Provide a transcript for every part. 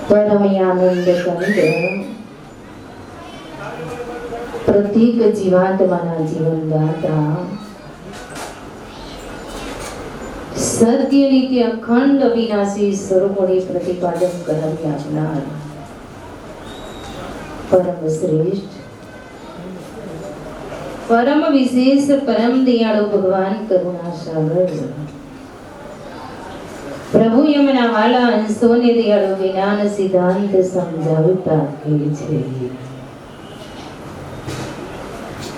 પરમયાનંદ કંદ પ્રતીક જીવાત્માના જીવનદાતા સત્ય નીતિ અખંડ અવિનાશી સ્વરૂપોને પ્રતિપાદન કરાવી આપનાર પરમ શ્રેષ્ઠ પરમ વિશેષ પરમ દયાળુ ભગવાન કરુણા સાગર પ્રભુ યમના વાલા અંશોને દયાળુ જ્ઞાન સિદ્ધાંત સમજાવતા કહે છે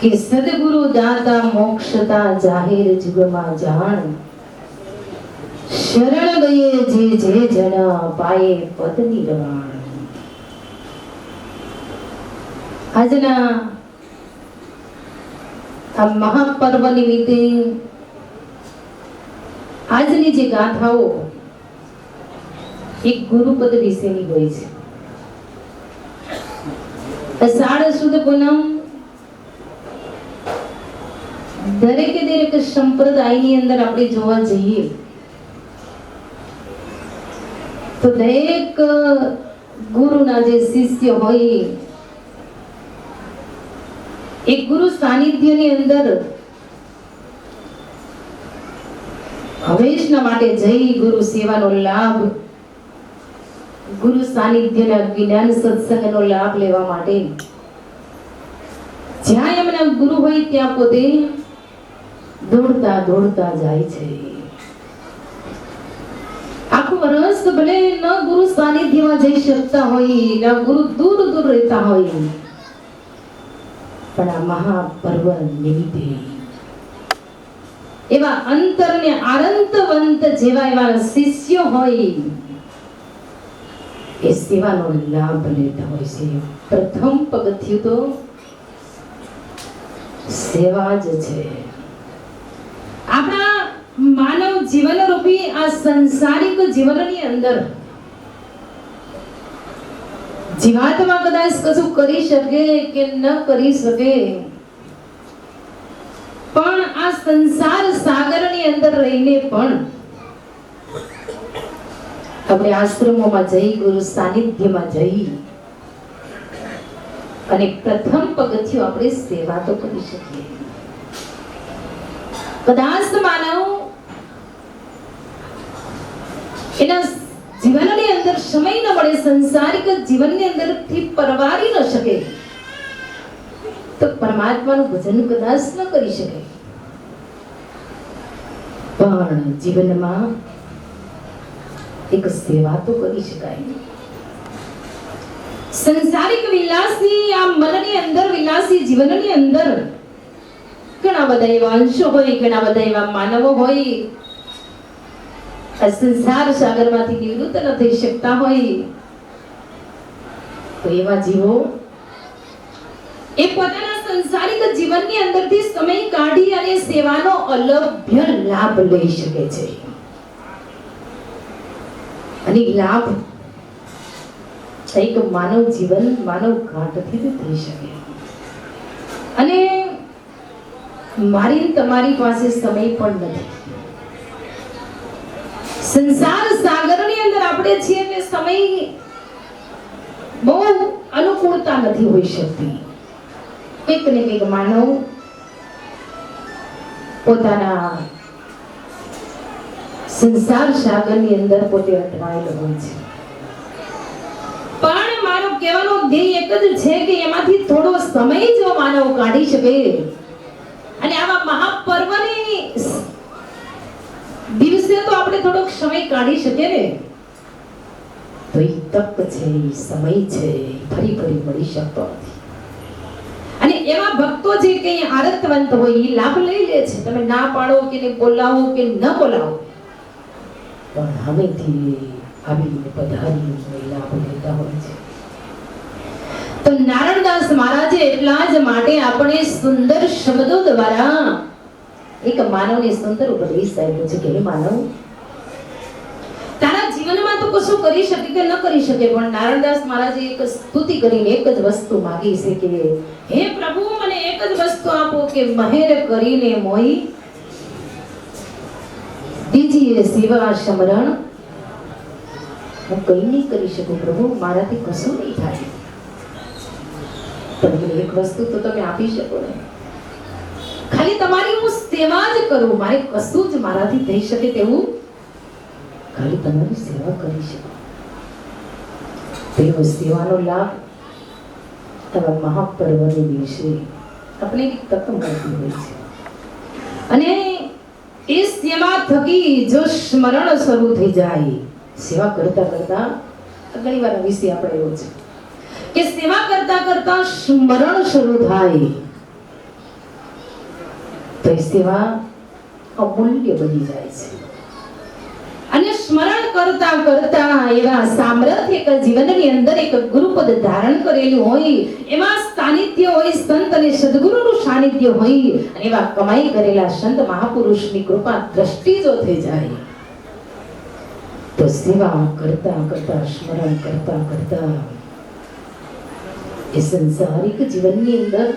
કે સદગુરુ દાતા મોક્ષતા જાહેર જુગમાં જાણ શરણ ગયે જે જન પાયે પદ નિર્વાણ. આજના આ મહાપર્વ નિમિત્તે આજની જે ગાથાઓ એક ગુરુપદ વિશેની હોય છે. અષાઢ સુદ પૂનમ દરેકે દરેક સંપ્રદાયની અંદર આપણે જોવા જઈએ તો દરેક ગુરુના જે શિષ્ય હોય એક ગુરુ સાનિધ્યની અંદર હંમેશના માટે જઈ ગુરુ સેવાનો લાભ, ગુરુ સાનિધ્યના જ્ઞાન સત્સંગનો લાભ લેવા માટે જ્યાં એમના ગુરુ હોય ત્યાં પોતે દોડતા દોડતા જાય છે. આખું વર્ષ ભલે ન ગુરુ સાનિધ્યમાં જઈ શકતા હોય, ન ગુરુ દૂર દૂર રહેતા હોય, પણ આ મહાપર્વ નિમિત્તે એવા અંતરને આનંદવંત જેવા એવા શિષ્યો હોય એ સેવાનો લાભ લેતા હોય છે. પ્રથમ પગથિયું તો સેવા જ છે. આપણા માનવ જીવન રૂપી આ સંસારિક જીવનની અંદર જીવાત્મા કદાચ કશું કરી શકે કે ન કરી શકે, પણ આ સંસાર સાગરની અંદર રહીને પણ આપણે આશ્રમોમાં જઈ ગુરુ સાનિધ્યમાં જઈ અને પ્રથમ પગથિયું આપણે સેવા તો કરી શકીએ. કદાચ માનવ એના જીવનની અંદર સમય ન મળે, સંસારિક જીવનની અંદરથી પરવારી ન શકે તો પરમાત્માનું ભજન કદાચ ન કરી શકે. પણ જીવનમાં એક સેવા તો કરી શકાય. સંસારિક વિલાસી આ મનની અંદર, વિલાસી જીવનની અંદર ઘણા બધા એવા અંશો હોય, ઘણા બધા એવા માનવો હોય આ સંસાર સાગરમાંથી નિવૃત્ત ન થઈ શકતા હોય, તો એવા જીવો એ પોતાના સંસારિક જીવનની અંદરથી સમય કાઢી અને સેવાનો અલભ્ય લાભ લઈ શકે છે. અને લાભ એક માનવ જીવન, માનવ ઘાટથી જ થઈ શકે. અને મારી તમારી પાસે સમય પણ નથી. સંસાર સાગરની અંદર આપણે છીએ એટલે સમય બહુ અનુકૂળતા નથી હોઈ શકતી. કંઈક ને કંઈક માનવ પોતાના સંસાર સાગરની અંદર પોતે અટવાયેલો હોય છે. પણ મારો કહેવાનો ધ્યેય એક જ છે કે એમાંથી થોડો સમય જો માનવ કાઢી શકે અને આવા મહાપર્વની દિવસે તો આપણે થોડોક સમય કાઢી શકીએ ને, તો એ તક છે, સમય છે, ફરી ફરી મળી શકતો નથી. અને એવા ભક્તો જે કઈ આરતવંત હોય એ લાભ લઈ લે છે. તમે ના પાડો કે ને બોલાવો કે ન બોલાવો, પણ હમેથી આવીને પધારી લાભ લેતા હોય છે. તો નારણદાસ મહારાજે એટલા જ માટે આપણે સુંદર શબ્દો દ્વારા એક માનવને સુંદર ઉપદેશ આપ્યો છે કે હે માનવ, તારા જીવનમાં તો કશું કરી શકે કે ન કરી શકે, પણ નારણદાસ મહારાજે એક સ્તુતિ કરીને એક જ વસ્તુ માંગી છે કે હે પ્રભુ મને એક જ વસ્તુ આપો કે મહેર કરીને મોઈ દીજીએ સેવા સમરણ. હું કઈ નહીં કરી શકું પ્રભુ, મારાથી કશું નહીં થાય, પણ એક વસ્તુ તો તમે આપી શકો ને, ખાલી તમારી હું સેવા જ કરું, મારે કશું જ મારાથી થઈ શકે તેવું ખાલી તમારી સેવા કરી શકો. તેવો સેવાનો લાભ આવા મહાપર્વને દિવસે આપણે એક તક મળતી હોય છે, અને એ સેવા થકી જો સ્મરણ શરૂ થઈ જાય, સેવા કરતા કરતા ઘણી વાર વિશે આપણે એવો છે કે સેવા કરતા કરતા સ્મરણ શરૂ થાય તો એ સેવા અમૂલ્ય બની જાય છે. અને સ્મરણ કરતા કરતા એવા સામર્થ્ય એક જીવનની અંદર એક ગુરુપદ ધારણ કરેલું હોય, એમાં સાનિધ્ય હોય, સંત અને સદગુરુનું સાનિધ્ય હોય, અને એવા કમાઈ કરેલા સંત મહાપુરુષની કૃપા દ્રષ્ટિ જો થઈ જાય તો સેવા કરતા કરતા સ્મરણ કરતા કરતા એ સંસારિક જીવનની અંદર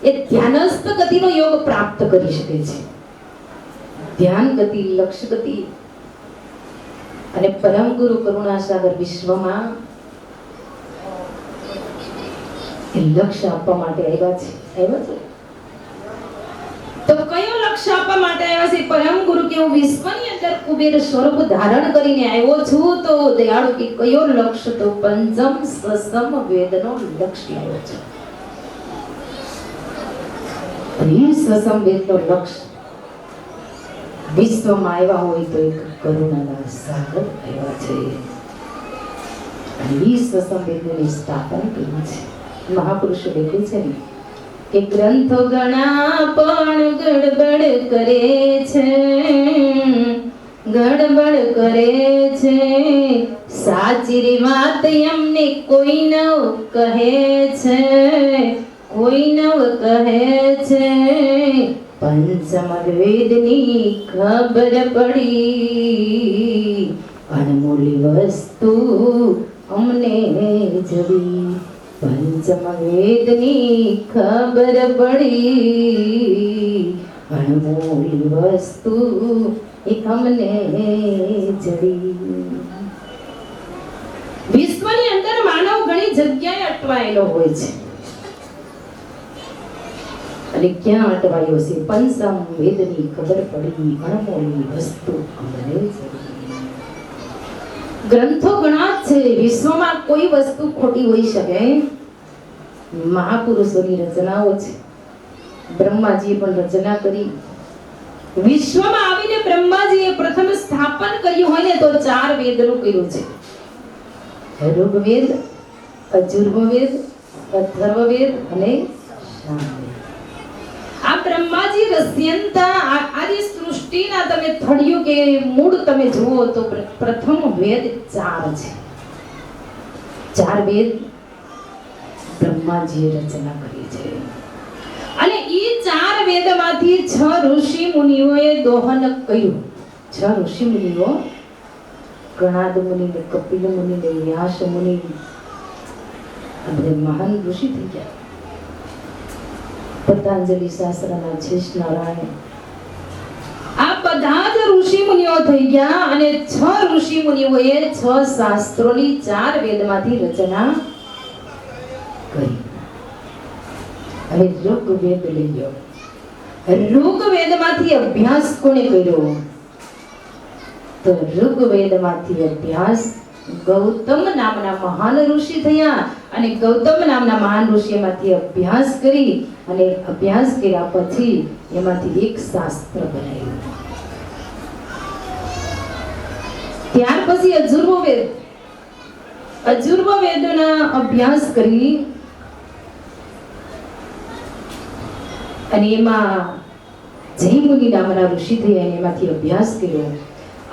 એ ધ્યાનસ્થ ગતિનો યોગ પ્રાપ્ત કરી શકે છે. ધ્યાન ગતિ, લક્ષ્ય ગતિ અને પરમ ગુરુ કરુણાસાગર વિશ્વમાં એ લક્ષ્ય આપવા માટે આવ્યા છે. તો કયો લક્ષ્ય આપવા માટે આવ્યા છે? પરમ ગુરુ કે હું વિશ્વની અંદર કુબેર સ્વરૂપ ધારણ કરીને આવ્યો છું, તો દયાળુ કે કયો લક્ષ્ય? તો પંચમ સસમ વેદનો લક્ષ્ય આવ્યો છે. અને સસમ વેદનો લક્ષ્ય વિશ્વમાં આવ્યા હોય તો એક કરુણાના સાગર આવ્યા છે, અને એ સસમ વેદની સ્થાપના કરી છે. મહાપુરુષો લખ્યું છે ને કે ગ્રંથો ઘણા પણ ગડબડ કરે છે, ગડબડ કરે છે, સાચી વાત એમને કોઈ નવ કહે છે, કોઈ નવ કહે છે, પંચમ વેદની ખબર પડી, અનમોલી વસ્તુ અમને જડી, પંચમ વેદની ખબર પડી, અનમોલી વસ્તુ એ અમને જડી. વિશ્વની અંદર માનવ ઘણી જગ્યાએ અટવાયેલો હોય છે, અને ક્યાં અટવાયો છે? પંચમ વેદની ખબર પડી, અનમોલી વસ્તુ અમને જડી. ગ્રંથો ઘણા છે, વિશ્વમાં કોઈ વસ્તુ ખોટી હોઈ શકે? મહાપુરુષોની રચનાઓ છે, બ્રહ્માજીએ પણ રચના કરી. વિશ્વમાં આવીને બ્રહ્માજીએ પ્રથમ સ્થાપન કર્યું હોય ને તો 4 વેદનું કર્યું છે: ઋગ્વેદ, અજુર્વેદ, અથર્વવેદ અને સામવેદ. આ બ્રહ્માજી રસ્યંતા આદિ સૃષ્ટિના તમે થડિયું કે મૂળ તમે જુઓ તો પ્રથમ વેદ 4 છે. 4 વેદ બ્રહ્માજીએ રચના કરી છે, અને ઈ 4 વેદમાંથી 6 ઋષિ મુનિઓએ દોહન કર્યું. 6 ઋષિ મુનિઓ, કણાદ મુનિ, કપિલ મુનિ, વ્યાસ મુનિ, આ બધા મહાન ઋષિ થઈ ગયા. પતંજલિ શાસ્ત્રના શેષ નારાયણ, આ બધા જ ઋષિ મુનિઓ થઈ ગયા, અને 6 ઋષિ મુનિઓએ 6 શાસ્ત્રોની 4 વેદમાંથી રચના કરી. હવે ઋગ્વેદ લઈ લો. ઋગ્વેદમાંથી અભ્યાસ કોણે કર્યો? તો ઋગ્વેદમાંથી અભ્યાસ ગૌતમ નામના મહાન ઋષિ થયા, અને ગૌતમ નામના મહાન ઋષિમાંથી અભ્યાસ કરી, અને અભ્યાસ કર્યા પછી એમાંથી એક શાસ્ત્ર બનાવ્યું. ત્યાર પછી અજુર્વેદના અભ્યાસ કરી, અને એમાં જયમુનિ નામના ઋષિ થયા, એમાંથી અભ્યાસ કર્યો.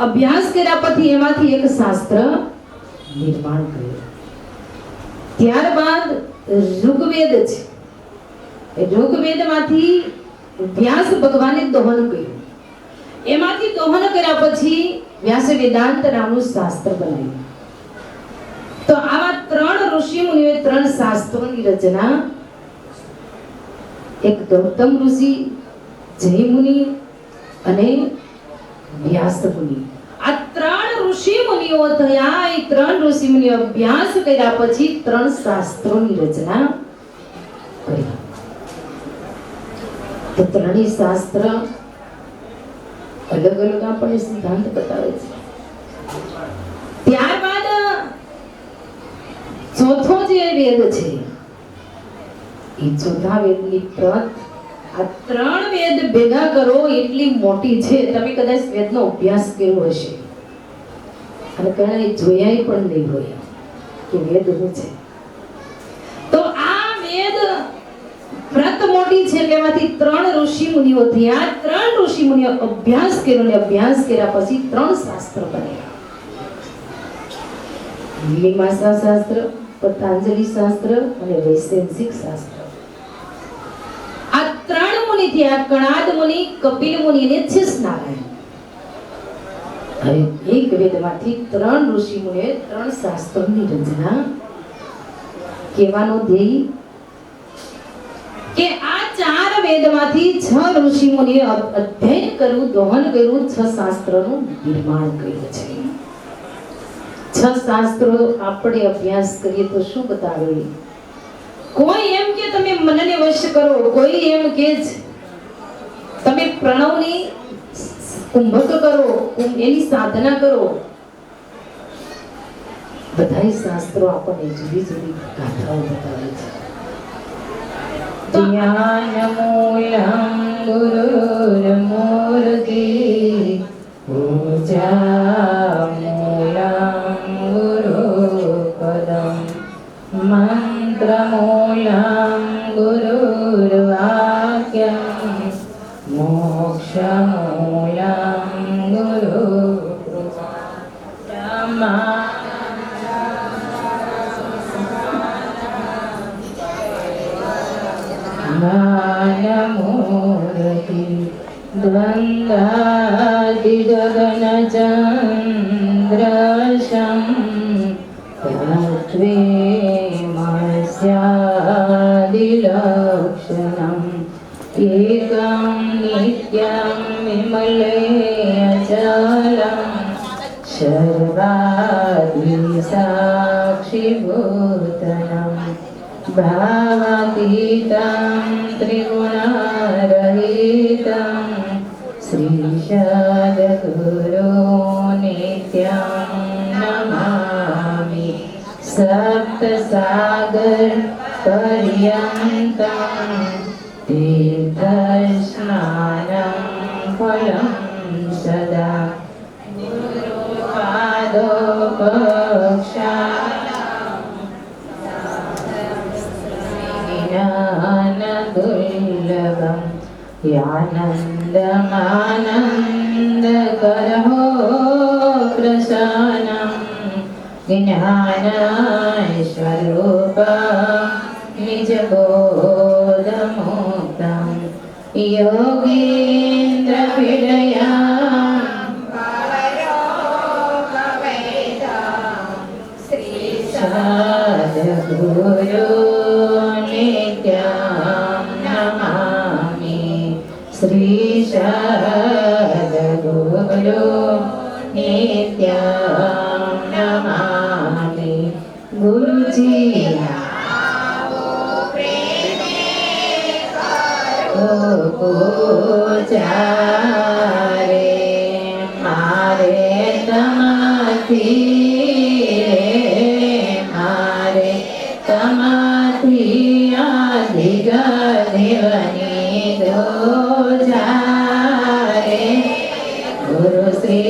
અભ્યાસ કર્યા પછી એમાંથી એક શાસ્ત્ર નિર્માણ કર્યું. ત્યારબાદ ઋગ્વેદ છે, ઋગ્વેદમાંથી વ્યાસ ભગવાને દોહન કર્યું. એમાંથી દોહન કર્યા પછી વ્યાસે વેદાંત નામનું શાસ્ત્ર બનાવ્યું. તો આવા 3 ઋષિ મુનિઓએ 3 શાસ્ત્રોની રચના, એક ગૌતમ ઋષિ, જય મુનિ અને વ્યાસ મુનિ. આ 3 ઋષિ મુનિઓ થયા. એ 3 ઋષિ મુનિઓ અભ્યાસ કર્યા પછી 3 શાસ્ત્રોની રચના કરી. તો 3 શાસ્ત્ર અલગ અલગ આપણને સિદ્ધાંત બતાવે છે. ત્યારબાદ ચોથો જે વેદ છે એ ચોથા વેદની પ્રત, આ 3 વેદ ભેગા કરો એટલી મોટી છે. તમે કદાચ વેદનો અભ્યાસ કર્યો હશે અને કદાચ જોયા પણ નહીં હોય કે વેદ શું છે. તો આ વેદ પ્રત મોટી છે. તેમાંથી 3 ઋષિ મુનિઓ થયા. 3 ઋષિ મુનિઓ અભ્યાસ કર્યો ને અભ્યાસ કર્યા પછી 3 શાસ્ત્ર બન્યા. મીમાંસા શાસ્ત્ર, પતંજલિ શાસ્ત્ર અને વૈશેષિક શાસ્ત્ર. આ 3 મુનિ થયા. કણાદ મુનિ, કપિલ મુનિ અને છેસ નારાયણ. હવે એક વેદમાંથી 3 ઋષિ મુનિએ 3 શાસ્ત્રોની રચના. કહેવાનો ધ્યેય કે આ 4 વેદમાંથી 6 ઋષિ મુનિએ અધ્યયન કર્યું, દોહન કર્યું, 6 શાસ્ત્રોનું નિર્માણ કર્યું છે. 6 શાસ્ત્રો આપણે અભ્યાસ કરીએ તો શું બતાવે? કોઈ એમ કે તમે મનને વશ કરો, કોઈ એમ કે તમે પ્રણવની કુંભક કરો, એની સાધના કરો. બધા શાસ્ત્રો આપણને જુદી જુદી ગાથાઓ બતાવે છે. જ્ઞાનમૂલં ગુરુર્મૂર્તિ, પૂજામૂલં ગુરુપદં, મંત્રમૂલં ગુરુર્વાક્યં, મોક્ષમૂલં ગુરુકૃપા. જ્ઞાનમૂર્તિ દ્વંદ્વાદિગગનચંદ્રશં તત્ત્વેમસ્યાदिलक्षणम् एकं नित्यं विमले अचलं सर्वादिसाक्षिभूतम् भावातीतं त्रिगुणरहितं श्रीसद्गुरो नित्यं नमामि. सप्तसागर पर्यन्तं तीर्थस्नानं फलं सदा गुरुपादोपक्षा दुर्लभं यानन्दमानन्दकरहो प्रसन्नं ज्ञानस्वरूपं निजबोधमुक्तं योगीन्द्रपीडया श्रीसद्गुरो नित्यं नमामि. श्रीसद्गुरो नित्यं नमामि. गुरुजी पूजा रे मारे तमाथी अधिक देवनी दो जारे. गुरु श्री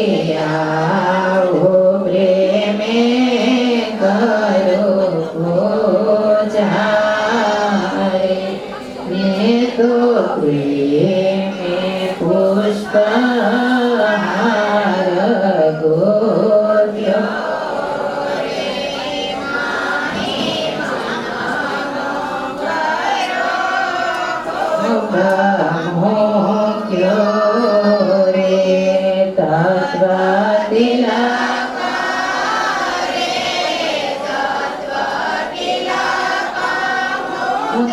आओ प्रेमे करो पूजा रे. मैं तो प्रेमे पुष्पहार गोप्य रे तत्वते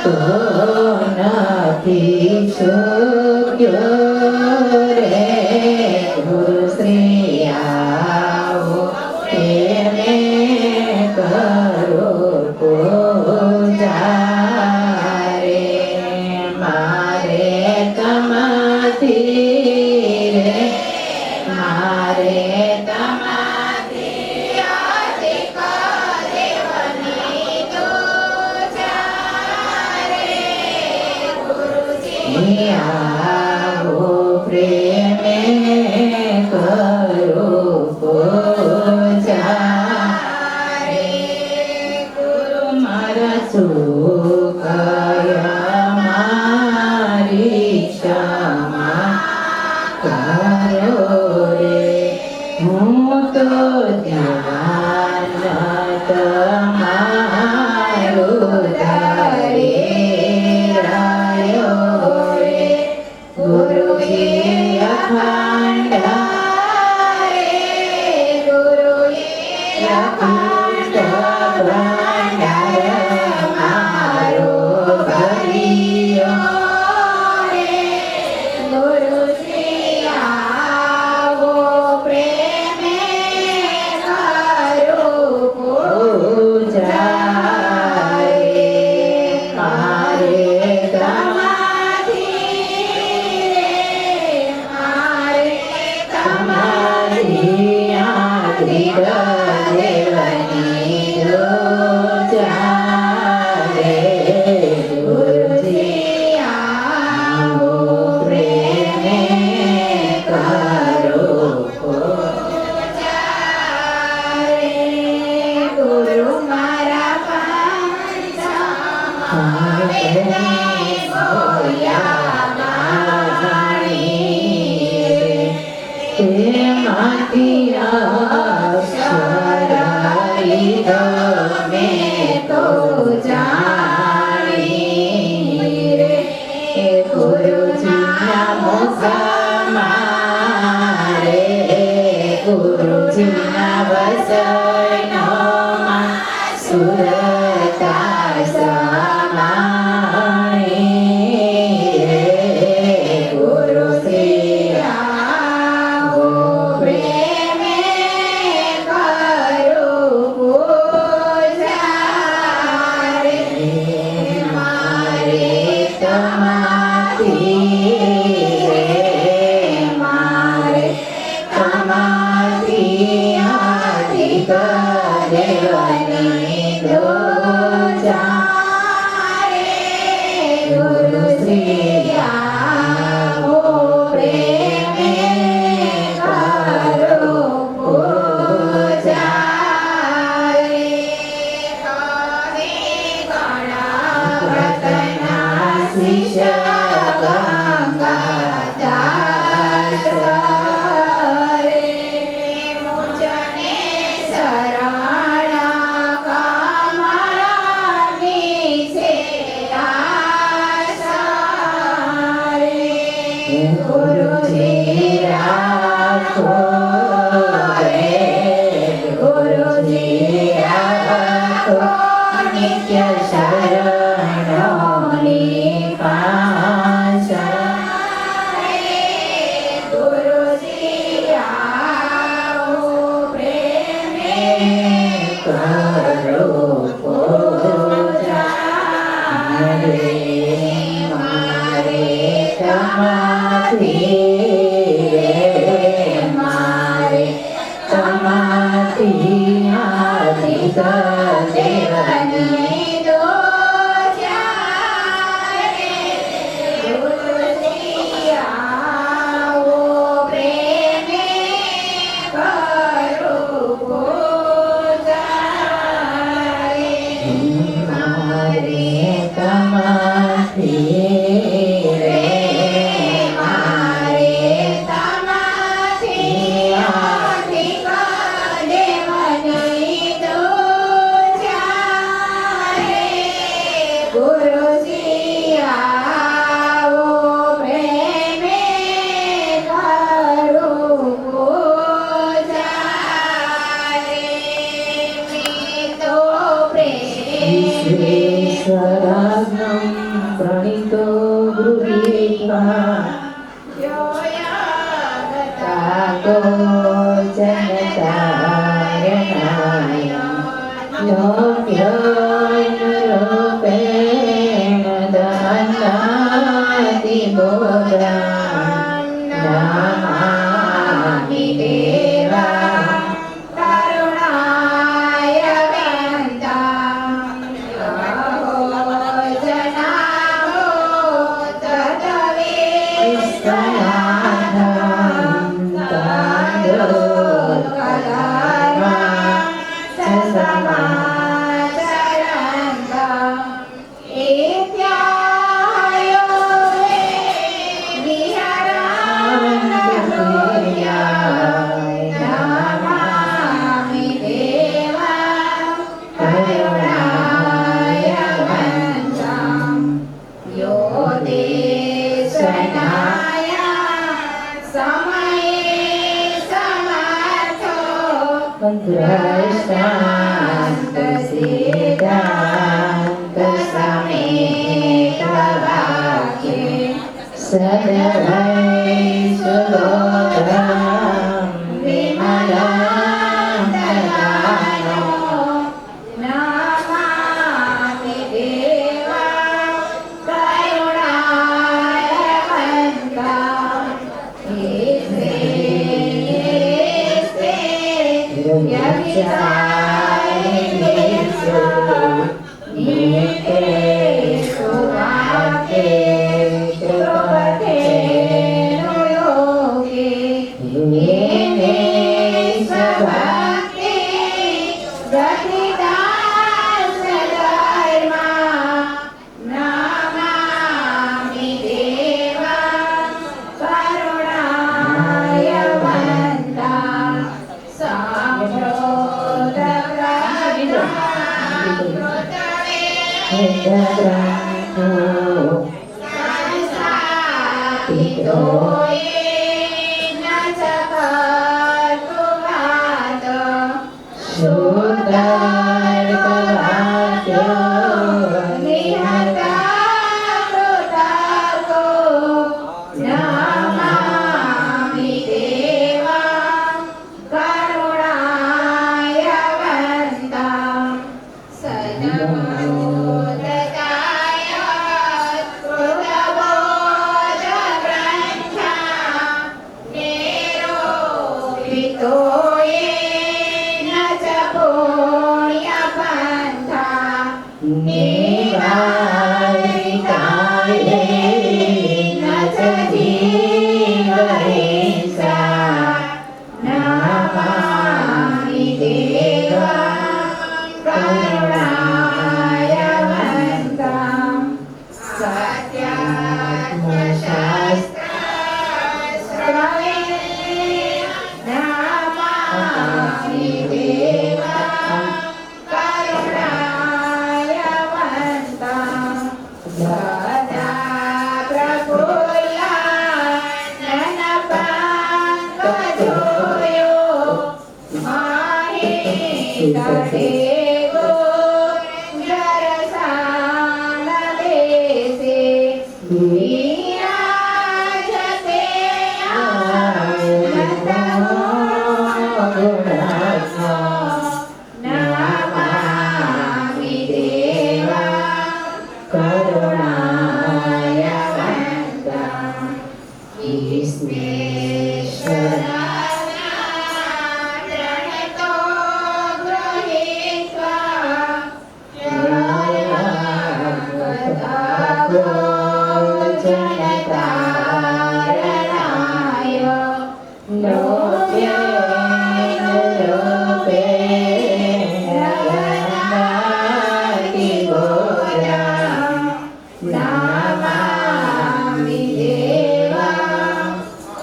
તો નથી શોધ્યો રે ગુરુ શ્રી આવો એને કરો પૂજા રે મારે તમાથી રે મારે તમાથી આવો પ્રેમે કરો પૂજા રે ગુરુ મારા સુખયા મારી ક્ષમા કરો રે હું તો ધ્યાન તમારું ધરી રહ્યો રે ગુરુજી અખંડ રે ગુરુજી અખંડ ભંડાર મારો ભર્યો રે ગુરુજી આવો પ્રેમે કરો પૂજા રે મારે તમારી આદિ દેવની રોજા રે ગુરુજી આવો પ્રેમે કરો પૂજા રે ગુરુ મારા પાંચને તેમાંથી અક્ષરાઈ ગમે તો જાણી રે ગુરુજીના મુખમાં રે ગુરુજીના વચનોમાં સુરતા સમાઈ રે ગુરુ શ્રી ગુરુ શ્રી આવો પ્રેમે કરો પૂજા રે કહે ગણાવતના શિષ્ય ગંગાદાસ રે મુજને શરણ કમળની છે આશા રે ગુરુજી રાખો રે ગુરુજી રાખો નિત્ય શરણોની પાશા રે ગુરુજી આવો પ્રેમે કરો પૂજા રે મારે તમાથી રે મારે તમાથી આદિ દેવની દોજા રે ગુરુજી આવો પ્રેમે કરો પૂજા રે મારે તમાથી રે મારે તાકો જનતારણાય લોક્યોનુરૂપેણ દન્નાતિબોધાં નમામિ દેવા કરુણાય વંદાં જનામો તદવે વિશ્વનાથં તાદોકલામાં સસમાચરંતં એત્યાયો વે વિહરન્તપુર્યાય નમામિ દેવાં કરુણાય વંદાં યો દેશનાય સમયે સમર્થો દ્રષ્ટાંત સિદ્ધાંત સમેત વાક્યે સદવૈ સુબોધં વિમલાં દયાનો નમામિ દેવાં કરુણાય વંદાં નમામિ દેવાં કરુણાય વંદાં નમામિ દેવાં કરુણાય વંદાં સદબોધકાય કૃતબોધગ્રંથા નિરોપિતોયે ન ચ પુણ્યપંથા નિવારિતાય ન ચ જીવહિંસા નમામિ દેવાં કરુણાય વંદાં સત્યાત્મશાસ્ત્ર શ્રવે નમામિ દેવાં કરુણાય વંદાં સદા પ્રફુલ્લા નનપંકજોયો માહિતડે ગોચરસાનદેશે વિરાજતે નમામિ દેવાં કરુણાય વંદાં ઈશ્વેશ્વરાણતો ગૃહીત્વા જનતારણાય નમામિ દેવાં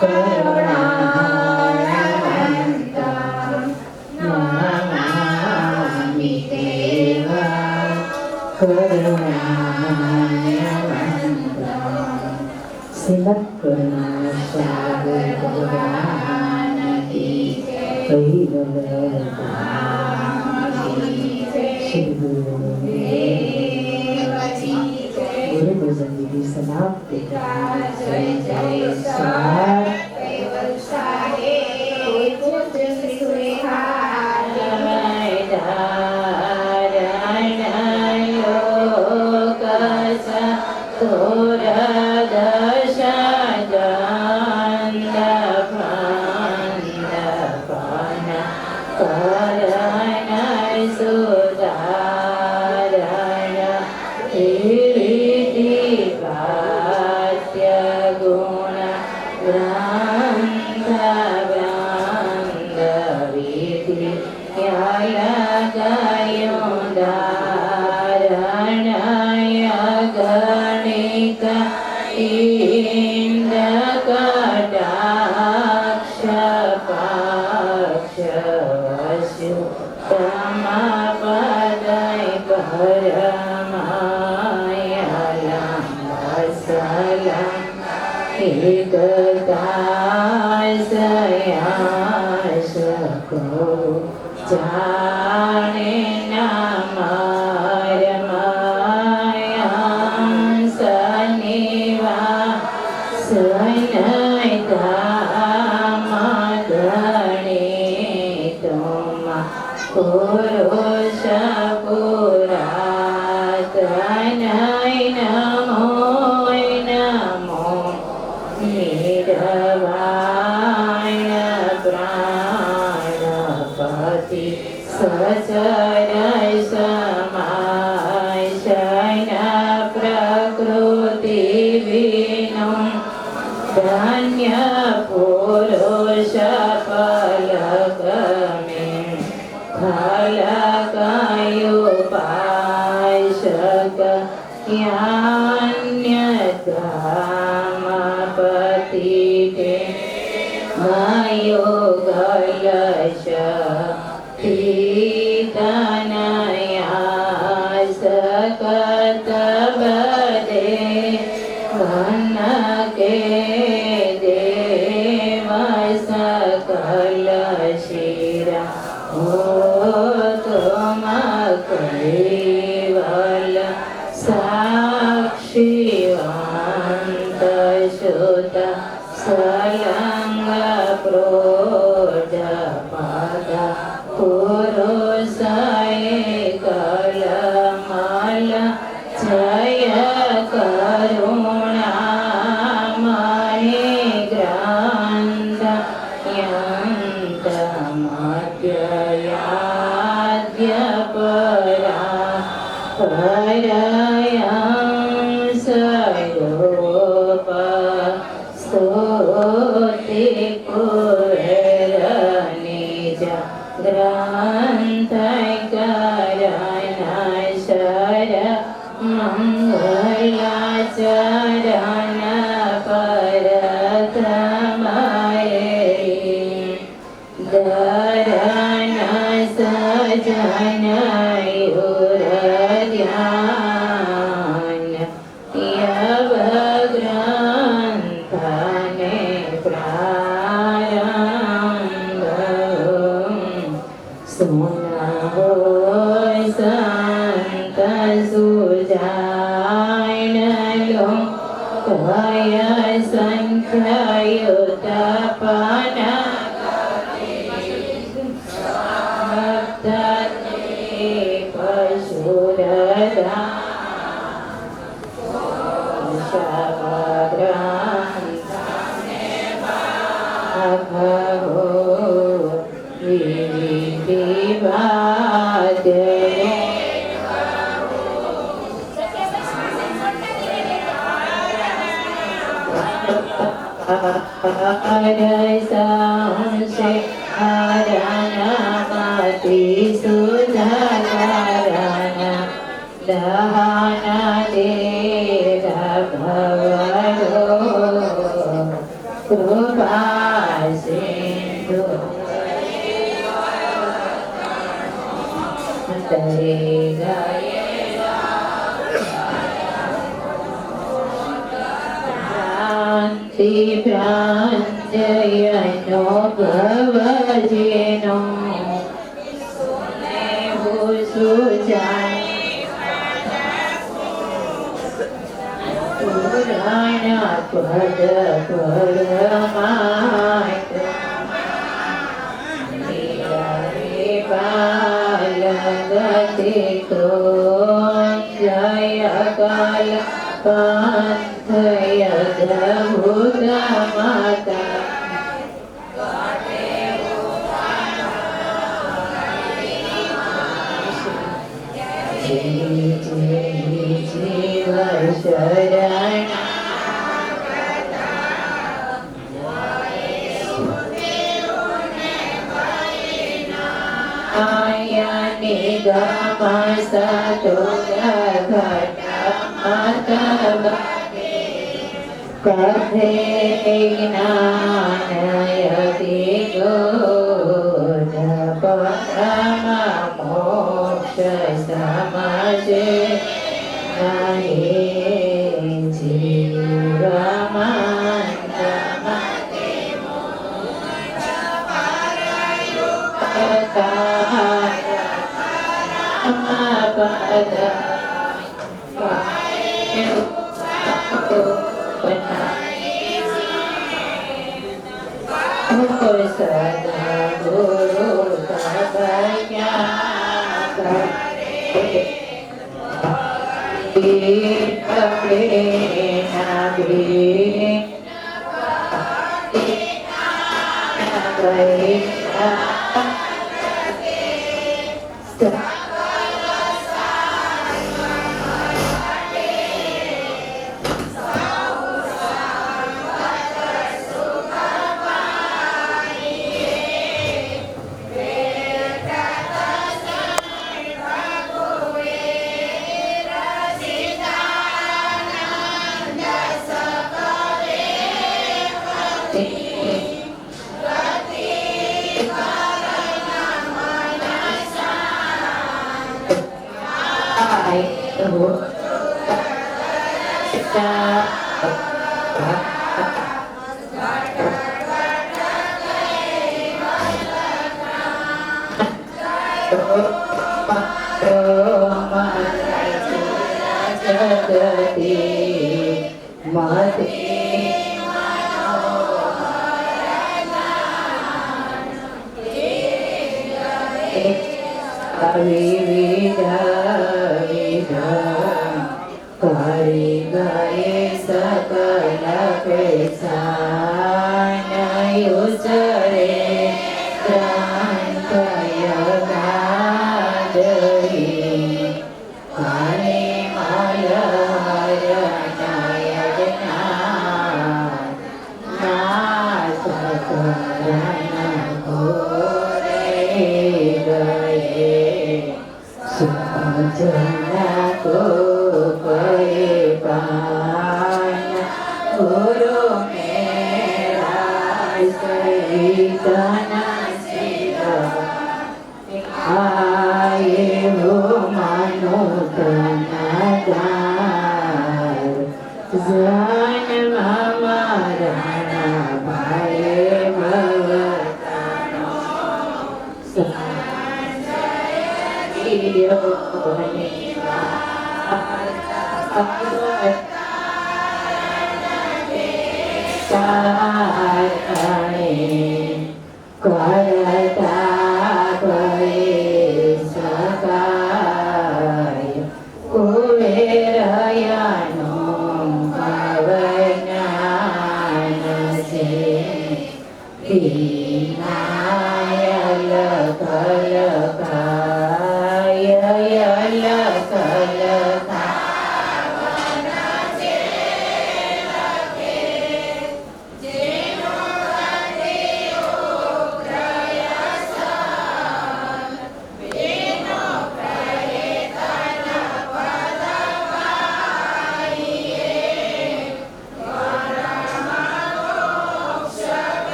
કરુણાય વંદાં નમામિ દેવાં કરુણાય વંદાં શ્રીમદ કરુણા સાગર ભગવાન કી જય. શ્રી ગુરુદેવ ભજન વિધિ સમાપ્તિ. જય જય સ્વાર. જાણે નામાય માયા સનિવા સનયતા ગણિતમાં પુરુષ પુરાતનય નમો નમો નિરવાય પ્રાણપતિ સચર સમાય શયન પ્રકૃતિ વિનો ધન્ય પુરુષ પલકમે ખલકયુપાશક યાન્યધામપતિ તે મયોગલશ તનયા સકત બદે વન કે દેવ સકલ શિરા હો તુમ કૈવલ સાક્ષીવંત શુત સલંગ પ્રોઢ પદ પુરુષય કલમલ જય કરુણામય ગ્રંથ યંત મધ્યયાદ્ય પરા પરયં સયોપ સ્તુતિ પુર નિજ ગ્રંથ કરણ શર મંગલાચરણ પરતમય દરણ સજન ધ્યાન યવગ્રંથને પ્રારંભ સુનહો સંત સુજાયન કય સંખ્યયુત પન પશુરદા ભવો વિવાદે સંશે હરણમતિ સુધકરણ દહન દેહ ભવરો કૃપા સિંધુ તરે શાંતિ પ્રાંજયનો ભવજેનો સુજાય Niraya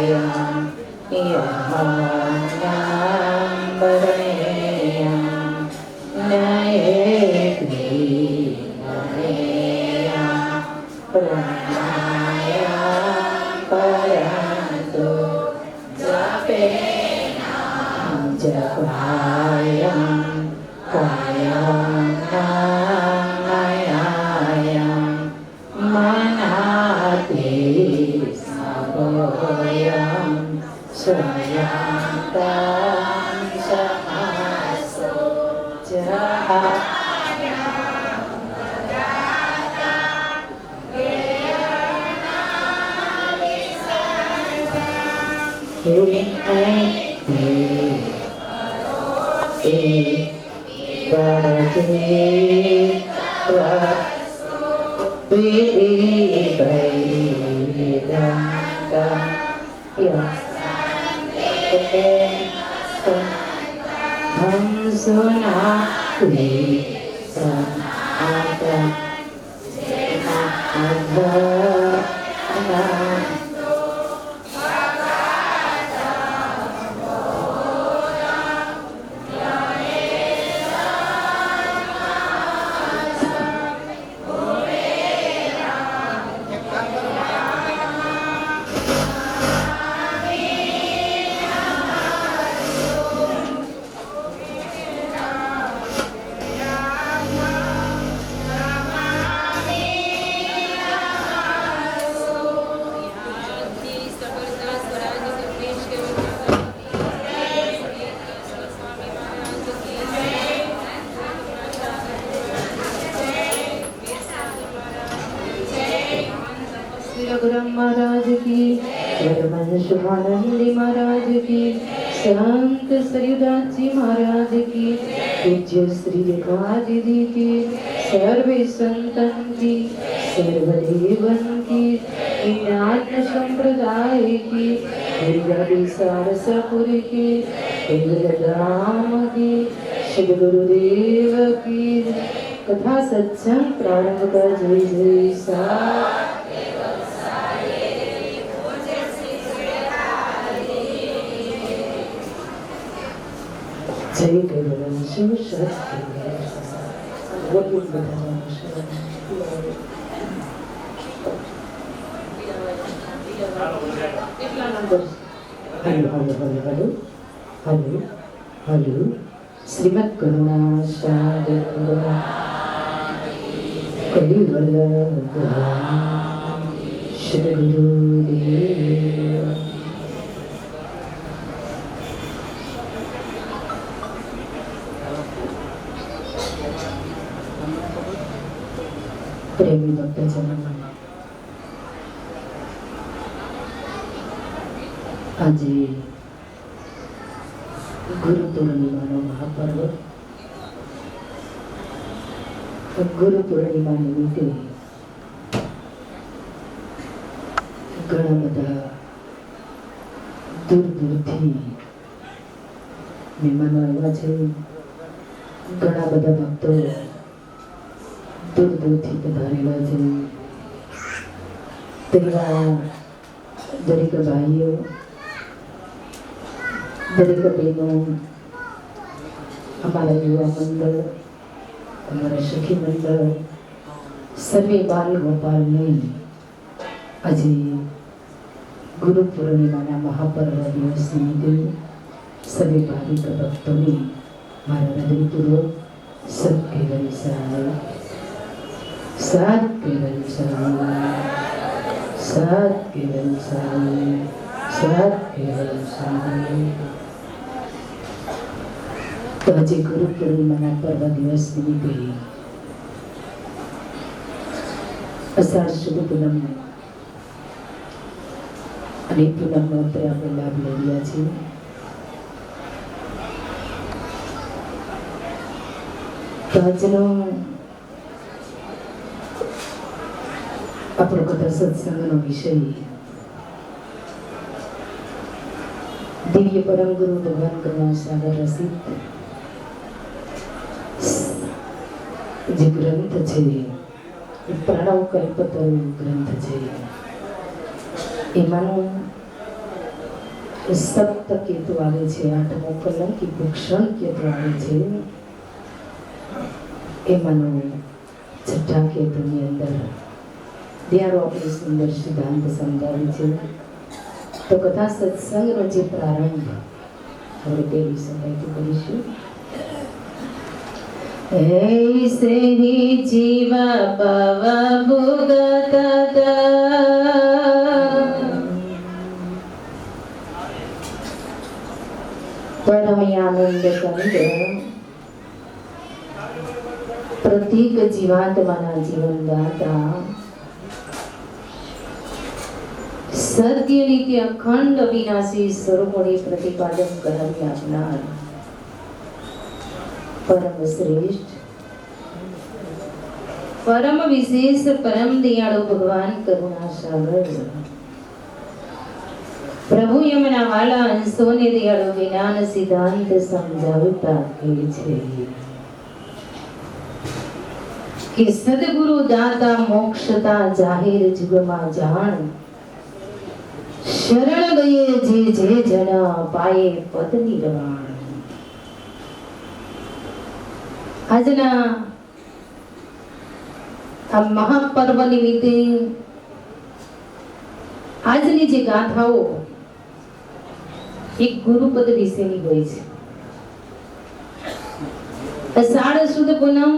Narayana जपायं कायं नारायणं मनाति सवयं स्वयं सहसो जहा हम सुना रघुराम महाराज की, शुभानंदी महाराज की, संत सरिदास जी महाराज की, पूज्य श्री रेखाजी जी की, सर्वे संतन की, सर्वदेवन की, ज्ञान संप्रदाय की, सारसापुर की, राम की, श्री गुरुदेव की कथा सत्संग प्रारंभ कर जय जय सा जय केवल शिव शक्ति हेलो हेलो श्रीमद् करुणा सागर कलिवल श्री गुरुदेव प्रेमी भक्तजन आज गुरु पूर्णिमाનો મહાપર્વ ગુરુ પૂર્ણિમા નિમિત્તે ઘણા બધા દૂર દૂરથી મહેમાનો આવ્યા છે ઘણા બધા ભક્તો દૂર દૂરથી પધારેલા છે તેવા દરેક ભાઈઓ દરેક બહેનો हमारा युवा मंडल हमारा सखी मंडल सर्वे बाल गोपाल ने आज गुरु पूर्णिमा महापर्व दिवस निमित्ते सभी भाविक भक्तों ने मारा हृदयपूर्वक सबके साथ के तो आज गुरु पूर्णिमा पर्व दिवस निमित्ते अषाढ़ शुभ पूनम અને પૂનમનો અત્યારે આપણે લાભ લઈ રહ્યા છીએ તો આજનો આપણો કથા સત્સંગનો વિષય દિવ્ય પરમ ગુરુ ભગવાન કરુણા સાગર રસિક જે ગ્રંથ છે એ પ્રણવ કલ્પતરુ ગ્રંથ છે એમાંનું સપ્ત કેતુ આવે છે આઠમો કલંકી ભૂષણ કેતુ આવે છે એમાંનું છઠ્ઠા કેતુની અંદર દિયારો આપણે સુંદર સિદ્ધાંત સમજાવે છે તો કથા સત્સંગનો જે પ્રારંભ હવે દેવી સમયથી કરીશું. હે શ્રી જીવ ભવ ભુગત પરમયાનંદ કંદ પ્રતીક જીવાત્માના જીવનદાતા સત્ય નીતિ અખંડ અવિનાશી સ્વરૂપોને પ્રતિપાદન કરાવી આપનાર પરમ શ્રેષ્ઠ પરમ વિશેષ પરમ દયાળુ ભગવાન કરુણા સાગર પ્રભુ યમના વાલા અંશોને દયાળુ જ્ઞાન સિદ્ધાંત સમજાવતા કહે છે કે સદગુરુ દાતા મોક્ષતા જાહેર જુગમાં જાણ શરણ ગયે જે જન પાયે પદ નિર્વાણ. આજના આ મહાપર્વ નિમિત્તે આજની જે ગાથાઓ એક ગુરુપદ વિશેની હોય છે. અષાઢ સુદ પૂનમ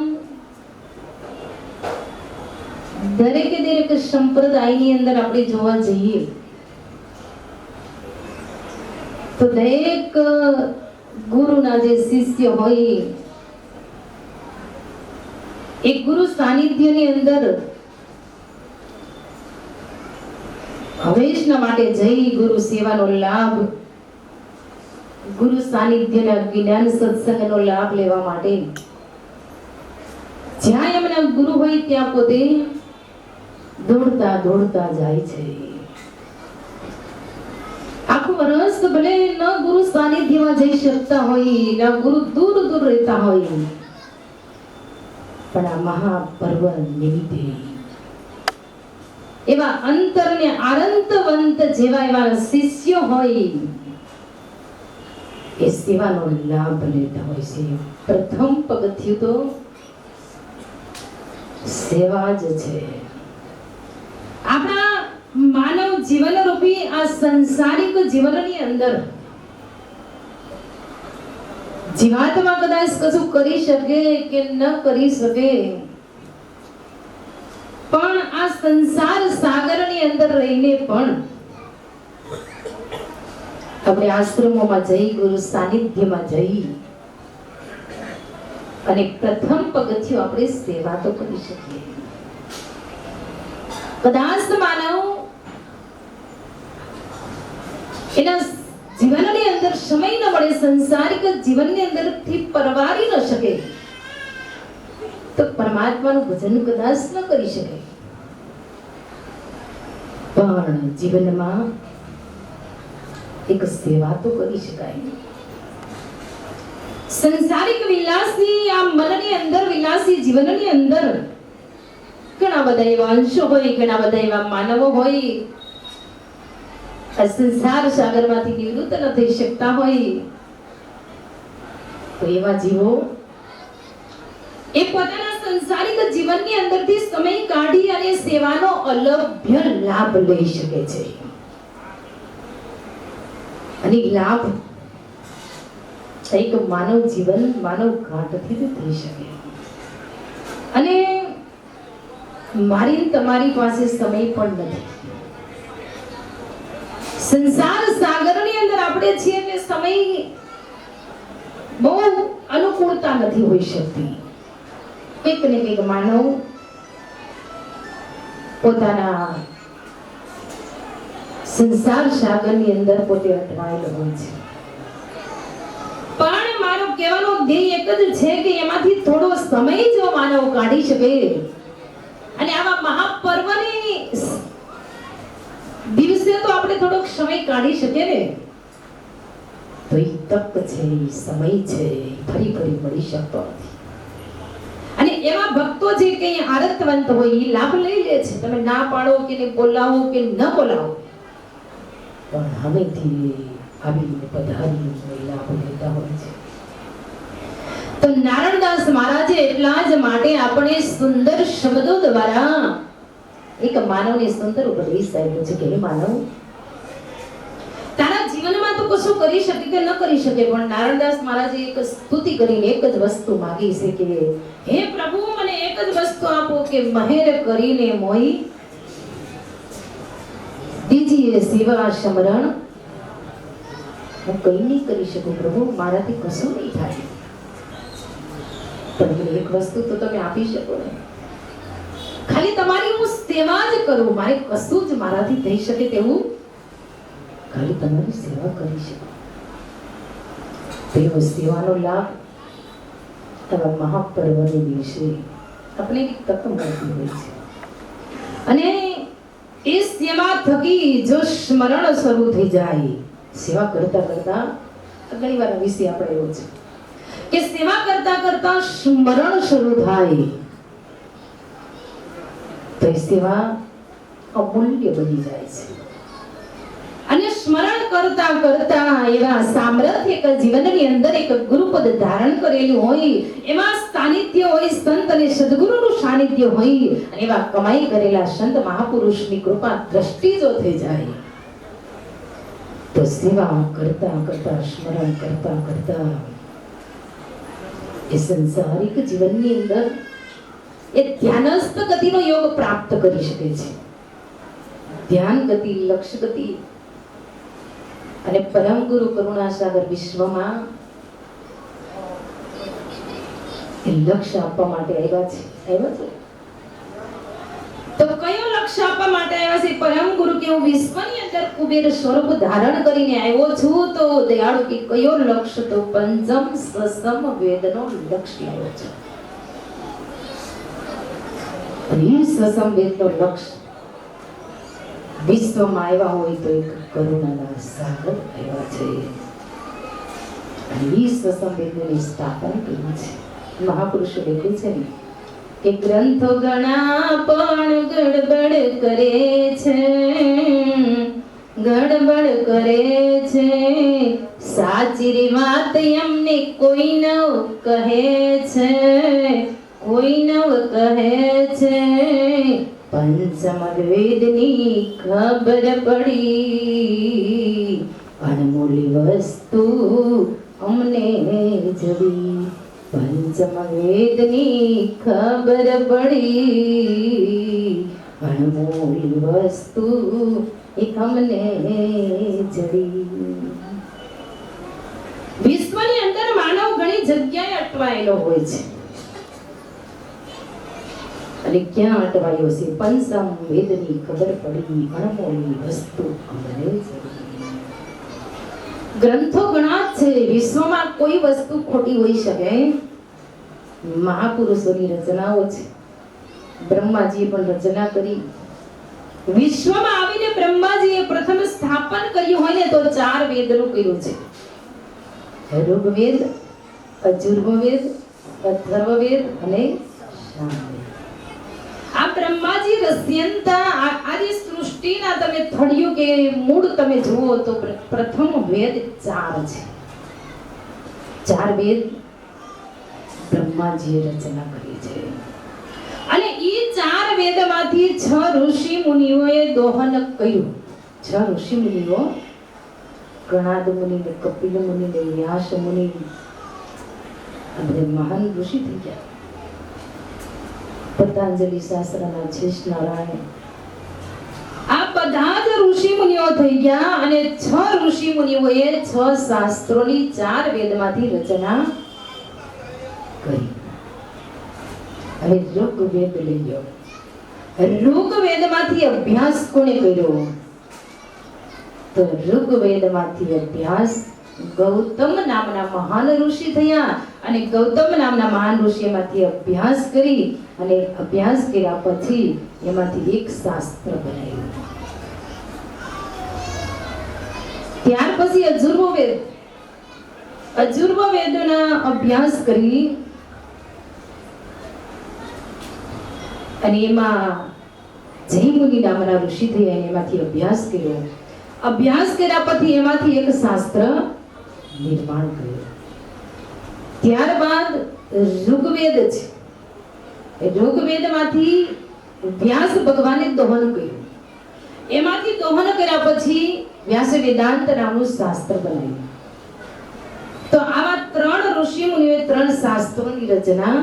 દરેકે દરેક સંપ્રદાયની અંદર આપણે જોવા જઈએ તો દરેક ગુરુના જે શિષ્ય હોય એક ગુરુ સાનિધ્યની અંદર હંમેશના માટે જઈ ગુરુ સેવાનો લાભ, ગુરુ સાનિધ્યના જ્ઞાન સત્સંગનો લાભ લેવા માટે જ્યાં એમના ગુરુ હોય ત્યાં પોતે દોડતા દોડતા જાય છે. આખું વર્ષ ભલે ન ગુરુ સાનિધ્યમાં જઈ શકતા હોય, ન ગુરુ દૂર દૂર રહેતા હોય, પણ આ મહાપર્વ નિમિત્તે એવા અંતરને આરંતવંત જેવા એવા શિષ્યો હોય એ સેવાનો લાભ લેતા હોય છે. પ્રથમ પગથિયું તો સેવા જ છે. આપણા માનવ જીવન રૂપી આ સંસારિક જીવનની અંદર જીવાત્મા કદાચ કશું કરી શકે કે ન કરી શકે, પણ આ સંસાર સાગરની અંદર રહીને પણ આપણે આશ્રમોમાં જઈ ગુરુ સાનિધ્યમાં જઈ અને પ્રથમ પગથિયું આપણે સેવા તો કરી શકીએ. કદાચ માનવ એના જીવનની અંદર સમય ન મળે, સંસારિક જીવનની અંદરથી પરવારી ન શકે તો પરમાત્માનું ભજન કદાચ ન કરી શકે. પણ જીવનમાં એક સેવા તો કરી શકાય. સંસારિક વિલાસી આ મનની અંદર, વિલાસી જીવનની અંદર ઘણા બધા એવા અંશો હોય, ઘણા બધા એવા માનવો હોય આ સંસાર સાગરમાંથી નિવૃત્ત ન થઈ શકતા હોય, તો એવા જીવો એ પોતાના સંસારિક જીવનની અંદરથી સમય કાઢી અને સેવાનો અલભ્ય લાભ લઈ શકે છે. અને લાભ એક માનવ જીવન, માનવ ઘાટથી જ થઈ શકે. અને મારી તમારી પાસે સમય પણ નથી. સંસાર સાગરની અંદર આપણે છીએ એટલે સમય બહુ અનુકૂળતા નથી હોઈ શકતી. કંઈક ને કંઈક માનવ પોતાના સંસાર સાગરની અંદર પોતે અટવાયેલો હોય છે. પણ મારો કહેવાનો ધ્યેય એક જ છે કે એમાંથી થોડો સમય જો માનવ કાઢી શકે અને આવા મહાપર્વની દિવસે તો આપણે થોડોક સમય કાઢી શકીએ ને, તો એ તક છે, સમય છે, ફરી ફરી મળી શકતો નથી. અને એવા ભક્તો જે કઈ આરતવંત હોય એ લાભ લઈ લે છે. તમે ના પાડો કે બોલાવો કે ન બોલાવો, પણ હવેથી આવીને પધારી લાભ લેતા હોય છે. તો નારણદાસ મહારાજે એટલા જ માટે આપણે સુંદર શબ્દો દ્વારા એક માનવને સુંદર ઉપદેશ આપ્યો છે કે હે માનવ, કશું કરી શકે કે ન કરી શકે, પણ નારણદાસ મહારાજે એક સ્તુતિ કરીને એક જ વસ્તુ માંગી છે કે હે પ્રભુ મને એક જ વસ્તુ આપો કે મહેર કરીને મોઈ દીજીએ સેવા સમરણ. હું કઈ નહીં કરી શકું પ્રભુ, મારાથી કશું નહીં થાય, પણ મને એક વસ્તુ તો તમે આપી શકો ને, ખાલી તમારી હું સેવા જ કરું, મારે કશું જ મારાથી થઈ શકે તેવું ખાલી તમારી સેવા કરી શકું. તેવો સેવાનો લાભ આવા મહાપર્વને દિવસે આપણે એક તક મળતી હોય છે, અને એ સેવા થકી જો સ્મરણ શરૂ થઈ જાય, સેવા કરતા કરતા ઘણી વાર વિશે આપણે એવો છે કે સેવા કરતા કરતા સ્મરણ શરૂ થાય તો એ સેવા અમૂલ્ય બની જાય છે. અને સ્મરણ કરતા કરતા એવા સામર્થ્ય એક જીવનની અંદર એક ગુરુપદ ધારણ કરેલું હોય, એમાં સાનિધ્ય હોય, સંત અને સદગુરુનું સાનિધ્ય હોય, અને એવા કમાઈ કરેલા સંત મહાપુરુષની કૃપા દ્રષ્ટિ જો થઈ જાય તો સેવા કરતા કરતા સ્મરણ કરતા કરતા એ સંસારિક જીવનની અંદર એ ધ્યાનસ્થ ગતિનો યોગ પ્રાપ્ત કરી શકે છે. ધ્યાન ગતિ, લક્ષ્ય ગતિ અને પરમ ગુરુ કરુણાસાગર વિશ્વમાં એ લક્ષ્ય આપવા માટે આવ્યા છે. તો કયો લક્ષ્ય આપવા માટે આવ્યા છે? પરમ ગુરુ કે હું વિશ્વની અંદર કુબેર સ્વરૂપ ધારણ કરીને આવ્યો છું, તો દયાળુ કે કયો લક્ષ્ય? તો પંચમ સસમ વેદનો લક્ષ્ય આવ્યો છે. એ સસમ વેદનો લક્ષ્ય વિશ્વમાં આવ્યા હોય તો એક કરુણાના સાગર આવ્યા છે, અને એ સસમ વેદની સ્થાપન કરી છે. મહાપુરુષો લખ્યું છે ને કે ગ્રંથો ઘણા પણ ગડબડ કરે છે, ગડબડ કરે છે, સાચી વાત એમને કોઈ નવ કહે છે, કોઈ નવ કહે છે, પંચમ વેદની ખબર પડી, અણમોલી વસ્તુ અમને જડી, પંચમ વેદની ખબર પડી, અણમોલી વસ્તુ એક અમને જડી. વિશ્વની અંદર માનવ ઘણી જગ્યાએ અટવાયેલો હોય છે, અને ક્યાં અટવાયો છે? પંચમ વેદની ખબર પડી, અણમોલી વસ્તુ અમને જડી. ગ્રંથો ઘણા છે, વિશ્વમાં કોઈ વસ્તુ ખોટી હોઈ શકે? મહાપુરુષોની રચનાઓ છે. બ્રહ્માજીએ પણ રચના કરી. વિશ્વમાં આવીને બ્રહ્માજીએ પ્રથમ સ્થાપન કર્યું હોય ને તો 4 વેદનું કર્યું છે. ઋગ્વેદ, અજુર્વેદ, અથર્વવેદ અને સામવેદ. આ બ્રહ્માજી રસ્યંતા આ જે સૃષ્ટિના તમે થળિયું કે મૂળ તમે જુઓ તો પ્રથમ વેદ 4 છે. 4 વેદ બ્રહ્માજીએ રચના કરી છે, અને ઈ 4 વેદમાંથી 6 ઋષિ મુનિઓએ દોહન કર્યું. 6 ઋષિ મુનિઓ, કણાદ મુનિ, કપિલ મુનિ, વ્યાસ મુનિ, આ બધા મહાન ઋષિ થઈ ગયા. પતંજલિ શાસ્ત્રના શેષ નારાયણ, આ બધા જ ઋષિ મુનિઓ થઈ ગયા, અને 6 ઋષિ મુનિઓએ 6 શાસ્ત્રોની 4 વેદમાંથી રચના કરી. હવે ઋગ્વેદ લઈ લો. ઋગ્વેદમાંથી અભ્યાસ કોણે કર્યો? તો ઋગ્વેદમાંથી અભ્યાસ ગૌતમ નામના મહાન ઋષિ થયા, અને ગૌતમ નામના મહાન ઋષિમાંથી અભ્યાસ કરી, અને અભ્યાસ કર્યા પછી એમાંથી એક શાસ્ત્ર બનાવ્યું. ત્યાર પછી અજુર્વેદના અભ્યાસ કરી, અને એમાં જયમુનિ નામના ઋષિ થયા, એમાંથી અભ્યાસ કર્યો. અભ્યાસ કર્યા પછી એમાંથી એક શાસ્ત્ર નિર્માણ કર્યું. ત્યારબાદ ઋગ્વેદ છે. ઋગ્વેદમાંથી વ્યાસ ભગવાને દોહન કર્યું. એમાંથી દોહન કર્યા પછી વ્યાસે વેદાંત નામનું શાસ્ત્ર બનાવ્યું. તો આવા 3 ઋષિ મુનિઓએ 3 શાસ્ત્રોની રચના,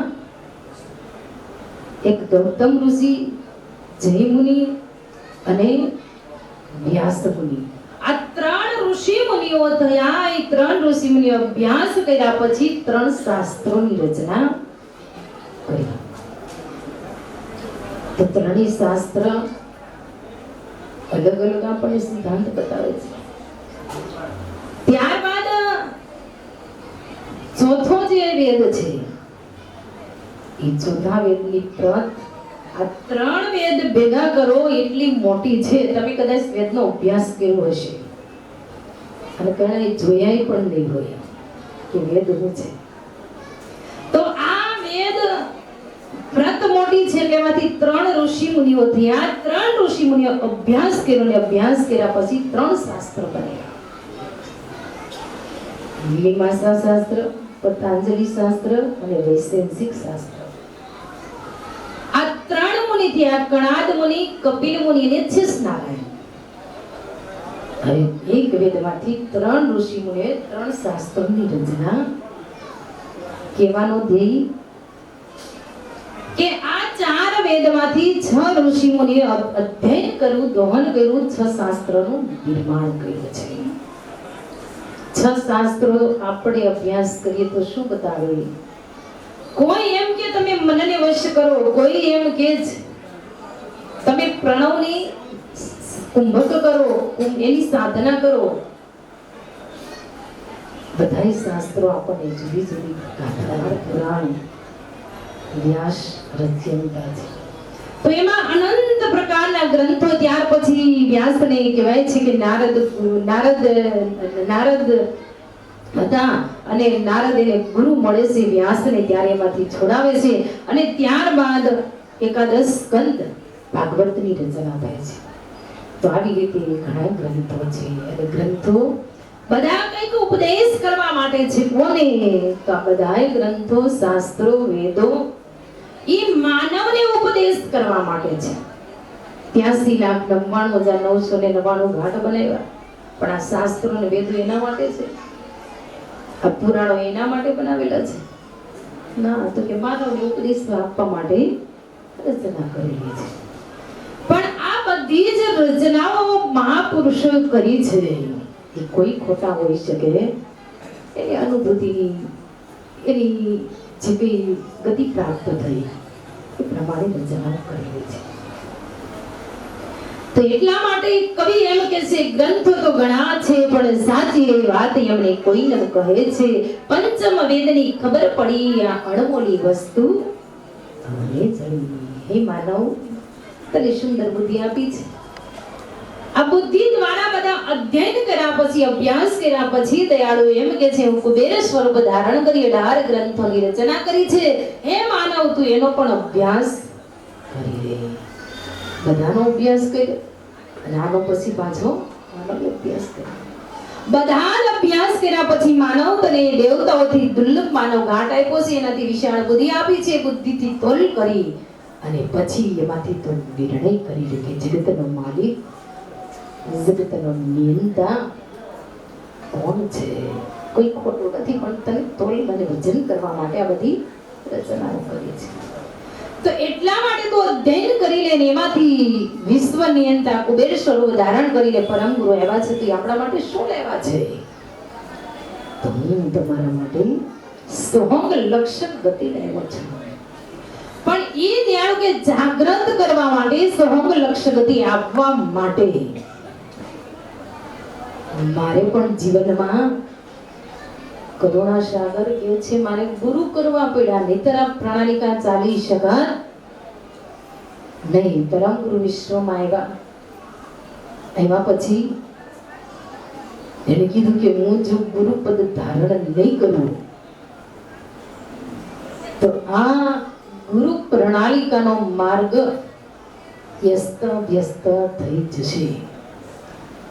એક ગૌતમ ઋષિ, જય મુનિ અને વ્યાસ મુનિ. આ 3 ઋષિ મુનિઓ થયા. એ 3 ઋષિ મુનિઓ અભ્યાસ કર્યા પછી 3 શાસ્ત્રોની રચના કરી. તો 3 શાસ્ત્ર અલગ અલગ આપણને સિદ્ધાંત બતાવે છે. ત્યારબાદ ચોથો જે વેદ છે, એ ચોથા વેદની પ્રત આ 3 વેદ ભેગા કરો એટલી મોટી છે. તમે કદાચ વેદનો અભ્યાસ કર્યો હશે અને કદાચ જોયા પણ નહીં હોય કે વેદ શું છે. તો આ વેદ પ્રત મોટી છે. તેમાંથી 3 ઋષિ મુનિઓ થયા. 3 ઋષિ મુનિઓ અભ્યાસ કર્યો અને અભ્યાસ કર્યા પછી 3 શાસ્ત્ર બન્યા. મીમાંસા શાસ્ત્ર, પતંજલિ શાસ્ત્ર અને વૈશેષિક શાસ્ત્ર. આ 3 મુનિ થયા. કણાદ મુનિ, કપિલ મુનિ અને શીશ નારાયણ. હવે એક વેદમાંથી 3 ઋષિ મુનિએ 3 શાસ્ત્રોની રચના. કહેવાનો ધ્યેય કે આ 4 વેદમાંથી 6 ઋષિ મુનિએ અધ્યયન કર્યું, દોહન કર્યું, 6 શાસ્ત્રોનું નિર્માણ કર્યું છે. 6 શાસ્ત્રો આપણે અભ્યાસ કરીએ તો શું બતાવે? કોઈ એમ કે તમે મનને વશ કરો, કોઈ એમ કે તમે પ્રણવની કુંભક કરો, એની સાધના કરો. બધાય શાસ્ત્રો આપણને જુદી જુદી ગાથા, પુરાણ, વ્યાસ રચ્યંતા છે. તો એમાં અનંત પ્રકારના ગ્રંથો. ત્યાર પછી વ્યાસને કહેવાય છે કે નારદ હતા અને નારદ એને ગુરુ મળે છે વ્યાસને, ત્યારે એમાંથી છોડાવે છે અને ત્યારબાદ એકાદશ સ્કંદ ભાગવતની રચના થાય છે. તો આવી રીતે ઘણા ગ્રંથો છે. અને ગ્રંથો બધા કંઈક ઉપદેશ કરવા માટે છે. કોને? તો આ બધાય ગ્રંથો, શાસ્ત્રો, વેદો એ માનવને ઉપદેશ કરવા માટે છે. 83,99,999 ઘાટ બનાવ્યા, પણ આ શાસ્ત્રો અને વેદો એના માટે છે? આ પુરાણો એના માટે બનાવેલા છે? ના, તો કે માનવને ઉપદેશ આપવા માટે રચના કરેલી છે. પણ આ બધી જ રચનાઓ મહાપુરુષો કરી છે. એ કોઈ ખોટા હોઈ શકે? એની અનુભૂતિની, એની જે કઈ ગતિ પ્રાપ્ત થઈ એ પ્રમાણે રચનાઓ કરેલી છે. તો એટલા માટે કવિ એમ કે છે, ગ્રંથો તો ઘણા છે પણ સાચી એ વાત એમણે કોઈ ન કહે છે. પંચમ વેદની ખબર પડી, આ અણમોલી વસ્તુ મને જડી. હે માનવ, તને સુંદર બુદ્ધિ આપી છે. આ બુદ્ધિ દ્વારા બધા અધ્યયન કર્યા પછી, અભ્યાસ કર્યા પછી દયાળુ એમ કે છે, હું કુબેર સ્વરૂપ ધારણ કરી 18 ગ્રંથોની રચના કરી છે. હે માનવ, તું એનો પણ અભ્યાસ કરી લે. બધાનો અભ્યાસ કર્યો અને આનો પછી પાછો આનો અભ્યાસ કર્યો. બધા અભ્યાસ કર્યા પછી માનવ તને દેવતાઓથી દુર્લભ માનવ ઘાટ આપ્યો છે, એનાથી વિશાળ બુદ્ધિ આપી છે. બુદ્ધિથી તોલ કરી અને પછી એમાંથી તો નિર્ણય કરી લે કે જગતનો માલિક, જગતનો નિયંતા કોણ છે? કોઈ ખોટું નથી, પણ તને તોલ અને વજન કરવા માટે આ બધી રચનાઓ કરી છે. તો એટલા માટે તો અધ્યયન કરી લે ને એમાંથી વિશ્વ નિયંતા કુબેર સ્વરૂપ ધારણ કરી લે. પરમ ગુરુ એવા છે, તો આપણા માટે શું લેવા છે? તો હું તમારા માટે સોહંગ લક્ષક ગતિ લેવો છું. પણ એ દયાળુ કે જાગૃત કરવા માટે, સોહંગ લક્ષક ગતિ આપવા માટે મારે પણ જીવનમાં કરુણા સાગર કે છે, મારે ગુરુ કરવા પડ્યા, નહીતર આ પ્રણાલિકા ચાલી શકત નહીં. પરમ ગુરુ વિશ્વમાં આવ્યા પછી એને કીધું કે હું જો ગુરુ પદ ધારણ નહીં કરું તો આ ગુરુ પ્રણાલિકાનો માર્ગ વ્યસ્ત વ્યસ્ત થઈ જશે.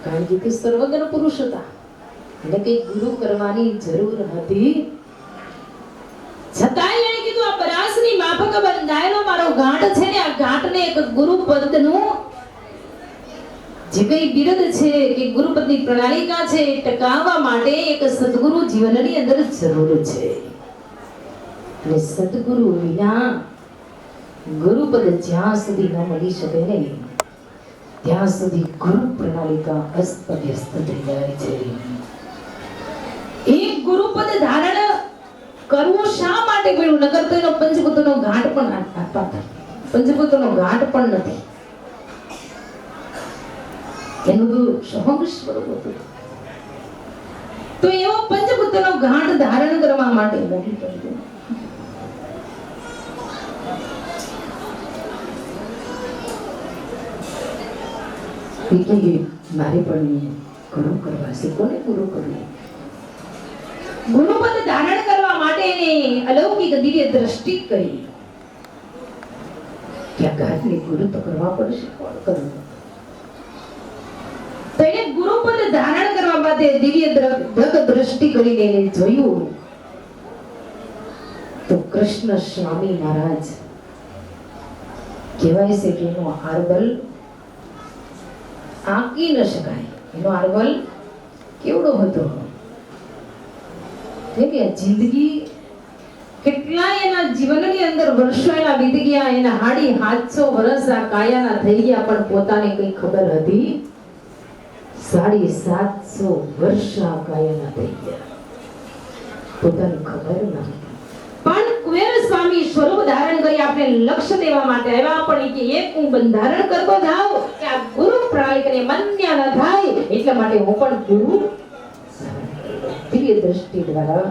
કારણ કે તે સર્વજ્ઞ પુરુષ હતા, એને કઈ ગુરુ કરવાની જરૂર હતી. છતાંય એને કીધું આ પરાસની માફક બંધાયેલો મારો ઘાટ છે ને, આ ઘાટને એક ગુરુ પદનું જે કઈ બિરદ છે કે ગુરુપદની પ્રણાલિકા છે એ ટકાવવા માટે એક સદગુરુ જીવનની અંદર જરૂર છે. અને સદગુરુ વિના ગુરુપદ જ્યાં સુધી ન મળી શકે ને ત્યાં સુધી ગુરુ પ્રણાલિકા અસ્તવ્યસ્ત થઈ જાય છે. એક ગુરુપદ ધારણ કરવું શા માટે પડ્યું? નગર તો એનો પંચભૂતનો ઘાટ પણ પંચભૂતનો ઘાટ પણ નથી. એનું તો સહંગ સ્વરૂપ હતું. તો એવો પંચભૂતનો ઘાટ ધારણ કરવા માટે નથી પડ્યું. મારે પણ ગુરુ કરવા છે. કોને ગુરુ કરવું? ગુરુપદ ધારણ કરવા માટે એને અલૌકિક દિવ્ય દ્રષ્ટિ કરી કે આ ઘાટની ગુરુ તો કરવા પડશે. કોણ કરવું? તો એને ગુરુપદ ધારણ કરવા માટે દિવ્ય દ્રષ્ટિ કરીને એને જોયું તો કૃષ્ણ સ્વામી મહારાજ કહેવાય છે કે એનો આરબલ આંકી ન શકાય. એનો આરબલ કેવડો હતો કે જિંદગી કેટલા એના જીવનની અંદર વર્ષો એના વીતી ગયા. એના 750 વર્ષ આ કાયાના થઈ ગયા પણ પોતાને કઈ ખબર હતી? 750 વર્ષ આ કાયાના થઈ ગયા, પોતાને ખબર નથી. પણ કુબેર સ્વામી સ્વરૂપ ધારણ કરી આપણે લક્ષ્ય દેવા માટે આવ્યા. પણ કે એક હું બંધારણ કરતો જાઉં કે આ ગુરુ પ્રણાલિકાને માન્ય ન થાય એટલા માટે હું પણ ગુરુ દિવ્ય દ્રષ્ટિ દ્વારા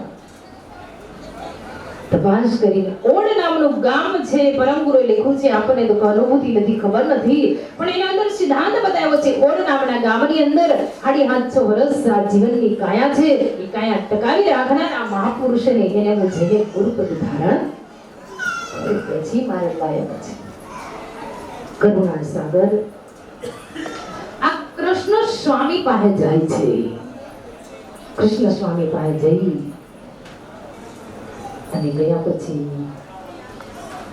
તપાસ કરીને ઓડ નામનું ગામ છે. પરમ ગુરુએ લખ્યું છે, આપણને તો અનુભૂતિ નથી, ખબર નથી, પણ એના અંદર સિદ્ધાંત બતાવ્યો છે. ઓડ નામના ગામની અંદર 750 વર્ષ આ જીવનની કાયા છે. એ કાયા ટકાવી રાખનાર આ મહાપુરુષને એને હું જઈએ ગુરુપદ ધારણ પછી મારે લાયક છે. કરુણા સાગર આ કૃષ્ણ સ્વામી પાસે જાય છે. કૃષ્ણ સ્વામી પાસે જઈ અને ગયા પછી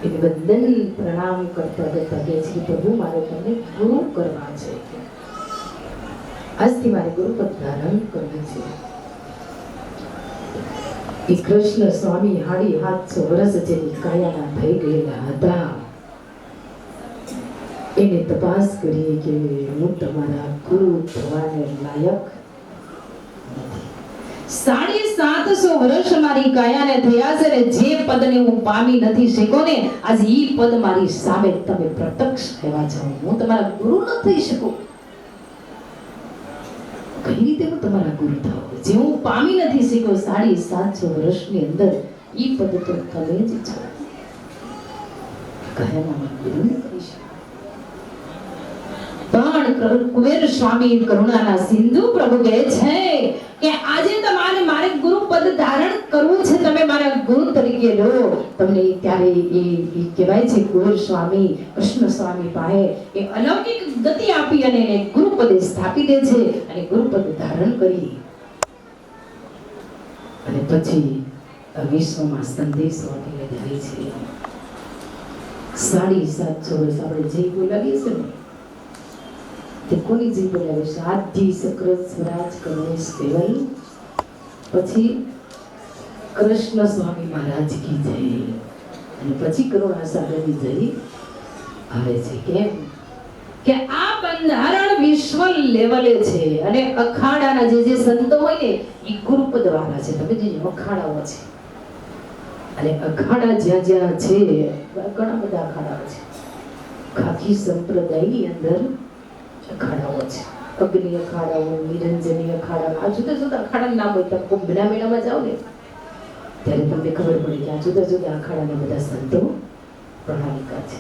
એને વંદન પ્રણામ કરતા કરતા કહે છે, પ્રભુ મારે તમને ગુરુ કરવા છે. આજથી મારે ગુરુપદ ધારણ કરવું છે. એ કૃષ્ણ સ્વામી 750 વર્ષ જેની કાયાના થઈ ગયેલા હતા. એને તપાસ કરી કે હું તમારા ગુરુ થવાને લાયક નથી. 750 વર્ષ મારી કાયાને થયા છે ને જે પદને હું પામી નથી શક્યો ને આજે ઈ પદ મારી સામે તમે પ્રત્યક્ષ થવા છો. હું તમારા ગુરુ ન થઈ શકું. કઈ રીતે હું તમારા ગુરુ થાવ? જે હું પામી નથી શક્યો 750 વર્ષની અંદર ઈ પદ તો તમે જ છો. કાયાના ગુરુ ન કરી શકો. પણ કુબેર સ્વામી કરુણાના સિંધુ પ્રભુ કહે છે કે આજે તમારે મારે ગુરુપદ ધારણ કરવું છે. તમે મારા ગુરુ તરીકે લો. તમને ત્યારે એ કહેવાય છે કુબેર સ્વામી કૃષ્ણ સ્વામી પાસે એ અલૌકિક ગતિ આપી અને એને ગુરુપદે સ્થાપી દે છે અને ગુરુપદ ધારણ કરી અને પછી વિશ્વમાં સંદેશો આપીને જાય છે. 750 વર્ષ આપણે જે બોલાવીએ છે ને તે કોની જે બોલાવે છે? આદિ સક્ર સ્વરાજ કરુણેશ કેવલ પછી કૃષ્ણ સ્વામી મહારાજ કી જય અને પછી કરુણા સાગરની જય આવે છે. કેમ કે આ બંધારણ વિશ્વ લેવલે છે અને અખાડાના જે સંતો હોય ને એ ગુરુપદ વાળા છે. તમે જે અખાડાઓ છે અને અખાડા જ્યાં જ્યાં છે ઘણા બધા અખાડાઓ છે. ખાકી સંપ્રદાયની અંદર અખાડાઓ છે. અગ્નિ અખાડાઓ, નિરંજની અખાડા, આ જુદા જુદા અખાડાના નામ હોય. તમે કુંભના મેળામાં જાઓ ને ત્યારે તમને ખબર પડે કે આ જુદા જુદા અખાડાના બધા સંતો પ્રણાલિકા છે.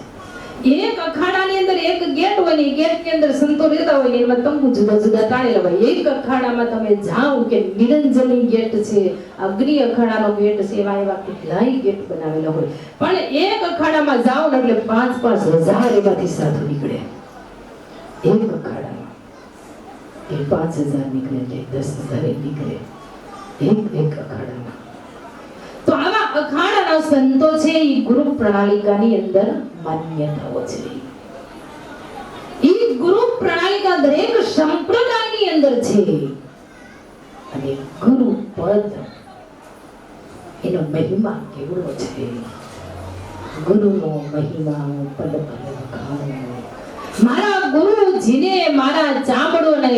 એક અખાડાની અંદર એક ગેટ હોય ને ગેટની અંદર સંતો રહેતા હોય ને એમાં તંબુ જુદા જુદા તાણેલા હોય. એક અખાડામાં તમે જાઓ કે નિરંજની ગેટ છે, અગ્નિ અખાડાનો ગેટ છે, એવા કેટલાય ગેટ બનાવેલા હોય. પણ એક અખાડામાં જાઓ ને એટલે 5,000 એમાંથી સાધુ નીકળે. એક અખાડામાં એ 5,000 નીકળે કે 10,000 નીકળે એક અખાડામાં. તો આવા અખાડાના સંતો છે એ ગુરુ પ્રણાલિકાની અંદર માન્યતાઓ છે. એ ગુરુ પ્રણાલિકા દરેક સંપ્રદાયની અંદર છે અને ગુરુ પદ એનો મહિમા કેવડો છે. ગુરુનો મહિમા પદ પદ વખાણો. મારા ગુરુજીને મારા ચામડોને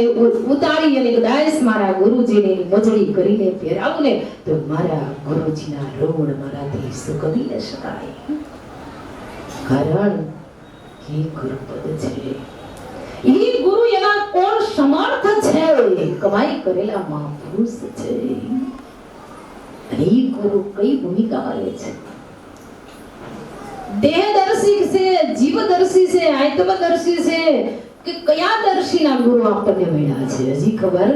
ઉતારી અને કદાચ મારા ગુરુજીને મજડી કરીને પહેરાવું ને તો મારા ગુરુજીના રોડ મારાથી સુકવી ન શકાય. કારણ કે ગુરુપદ છે. એ ગુરુ એના કોણ સમર્થ છે? કમાઈ કરેલા મહાપુરુષ છે. અને એ ગુરુ કઈ ભૂમિકા લે છે? દેહદર્શી છે, જીવદર્શી છે, આત્મદર્શી છે કે કયા દર્શીના ગુરુ આપણને મળ્યા છે? હજી ખબર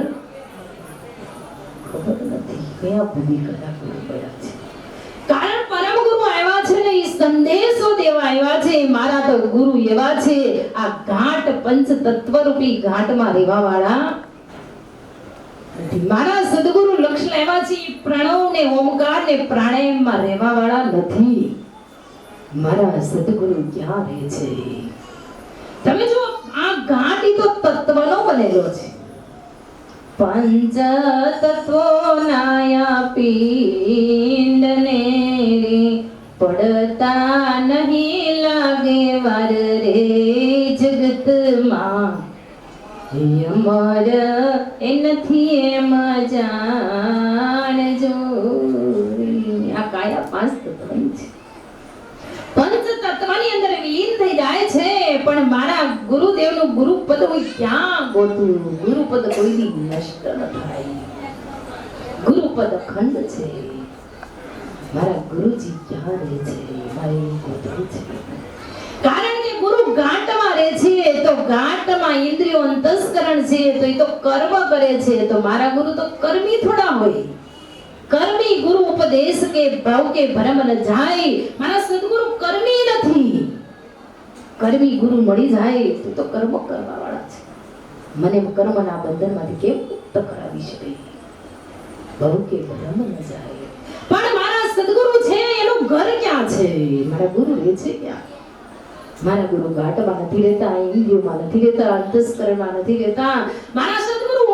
નથી કયા ભૂમિકાના ગુરુ મળ્યા છે. કારણ પરમ ગુરુ આવ્યા છે ને એ સંદેશો દેવા આવ્યા છે. મારા તો ગુરુ એવા છે આ ઘાટ પંચ તત્વ રૂપી ઘાટમાં રહેવા વાળા. મારા સદગુરુ લક્ષ્ય આવ્યા છે પ્રણવ ને ઓમકાર ને પ્રાણાયામમાં રહેવા વાળા નથી. મારા સદગુરુ ક્યાં રહે છે? તમે જો આ ઘાટ તો તત્વનો બનેલો છે. પંચ તત્વો નાયા પિંડ ને પડતા નહીં લાગે વાર રે જગતમાં. અમર એ નથી એમ જાણજો. આ કાયા પાંચ તત્વની છે. પંચ તત્વની અંદર વિલીન થઈ જાય છે. પણ મારા ગુરુદેવનું ગુરુપદ હું ક્યાં ગોતું? ગુરુપદ કોઈ દી નષ્ટ ન થાય. ગુરુપદ અખંડ છે. મારા ગુરુજી ક્યાં રહે છે? મારે ગોતવું છે. કારણ કે ગુરુ ગાંઠમાં રહે છે તો ગાંઠમાં ઇન્દ્રિયો અંતસ્કરણ છે તો એ તો કર્મ કરે છે. તો મારા ગુરુ તો કર્મી થોડા હોય. કર્મી ગુરુ ઉપદેશ કે ભાવ કે ભરમ ન જાય. મારા સદગુરુ કર્મી નથી. કર્મી ગુરુ મળી જાય તો કર્મ કરવા વાળા છે. મને કર્મના બંધનમાંથી કેમ મુક્ત કરાવી શકે? ભાવ કે ભરમ ન જાય. પણ મારા સદગુરુ છે એનું ઘર ક્યાં છે? મારા ગુરુ રહે છે ક્યાં? મારા ગુરુ ઘાટમાં નથી રહેતા, ઇન્દ્રિયોમાં નથી રહેતા, અંતસ્કરણમાં નથી રહેતા. મારા સદગુરુ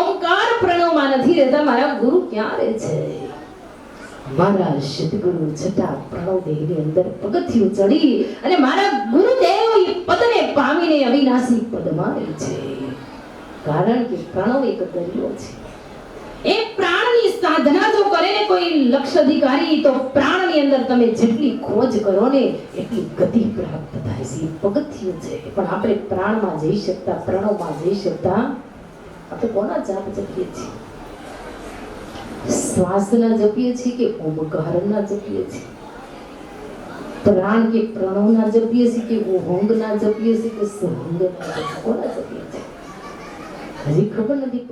ઓમકાર પ્રણવમાં નથી રહેતા. મારા ગુરુ ક્યાં રહે છે? મારા સદગુરુ છઠ્ઠા પ્રણવ દેહની અંદર પગથિયું ચડી અને મારા ગુરુદેવ એ પદને પામીને અવિનાશી પદમાં રહે છે. કારણ કે પ્રણવ એક દરિયો છે. એ પ્રાણની સાધના જો કરે ને કોઈ લક્ષ્ય અધિકારી તો પ્રાણની અંદર તમે જેટલી ખોજ કરો ને એટલી ગતિ પ્રાપ્ત થાય છે. પગથિયું છે. પણ આપણે પ્રાણમાં જઈ શકતા, પ્રણવમાં જઈ શકતા આપણે કોના જાપ જપીએ છીએ? શ્વાસના જપીએ છીએ કે ઓમકારના જપીએ છીએ? પ્રાણ કે પ્રણવના જપીએ છીએ કે ઓહંગના જપીએ છીએ કે સહંગના? કોના જપીએ છીએ? હજી ખબર નથી.